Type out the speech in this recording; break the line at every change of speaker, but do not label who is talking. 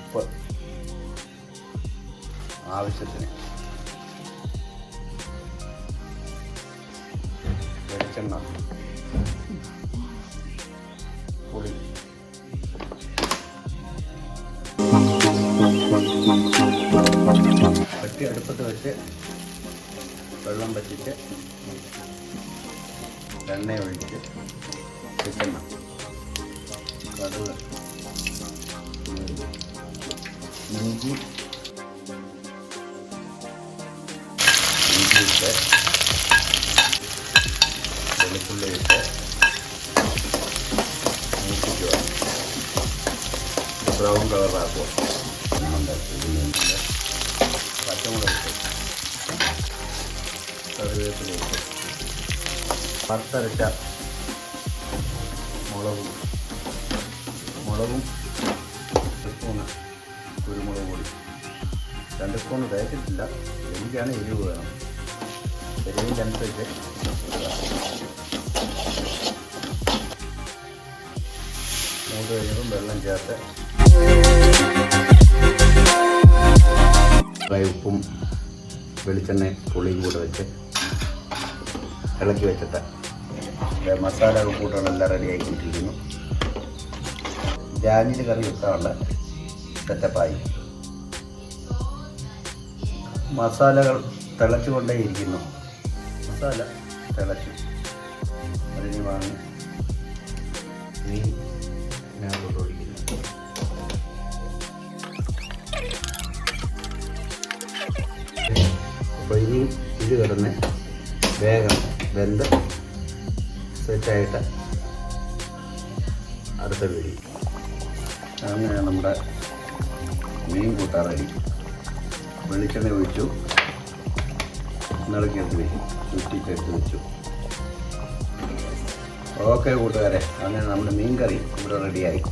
ഉപ്പ് ആവശ്യത്തിന്, വെളിച്ചെണ്ണ, പുളി, പറ്റി അടുപ്പത്ത് വെച്ച് വെള്ളം പറ്റിച്ച് എണ്ണ ഒഴിച്ച് വെളിച്ചെണ്ണ, കടുക്, ഇഞ്ചി ഇട്ട് വെളുത്തുള്ളി ഇട്ട് മൂപ്പിക്കുക, ബ്രൗൺ കളറാക്കുക. പച്ചമുളക് ഇട്ട് കറിവേപ്പില ഇട്ട് വറുത്തരച്ച മുളകും 1 സ്പൂണ് കുരുമുളക് പൊടി, 2 സ്പൂൺ തേച്ചിട്ടില്ല, എനിക്കാണ് എരിവ് വേണം, എരിവിനനുസരിച്ച് മൂന്ന് കഴിഞ്ഞതും വെള്ളം ചേർത്ത് ഉപ്പും വെളിച്ചെണ്ണയും പുളിയും കൂടെ വെച്ച് ഇളക്കി വെച്ചിട്ട് മസാല കൂട്ടുകളെല്ലാം റെഡി ആക്കിയിട്ടിരിക്കുന്നു. ജാഞ്ഞിൽ കറി വെക്കാനുള്ള സെറ്റപ്പായി. മസാലകൾ തിളച്ചുകൊണ്ടേയിരിക്കുന്നു. മസാല തിളച്ചു, അതിന് വാങ്ങി മീനിനകത്തോട്ട് ഒഴിക്കുന്നു. അപ്പോൾ ഇനി ഇത് കിടന്ന് വേഗം വെന്ത് സെറ്റായിട്ട് അടുത്ത വീഡിയോ. അങ്ങനെ നമ്മുടെ മീൻ കൂട്ടാറായി. വെളിച്ചെണ്ണ ഒഴിച്ചു, ഇളക്കിയെടുത്ത് വെച്ചു, ചുറ്റിച്ചെടുത്ത് വെച്ചു. ഓക്കെ കൂട്ടുകാരെ, അങ്ങനെ നമ്മുടെ മീൻ കറി ഇവിടെ റെഡിയായി.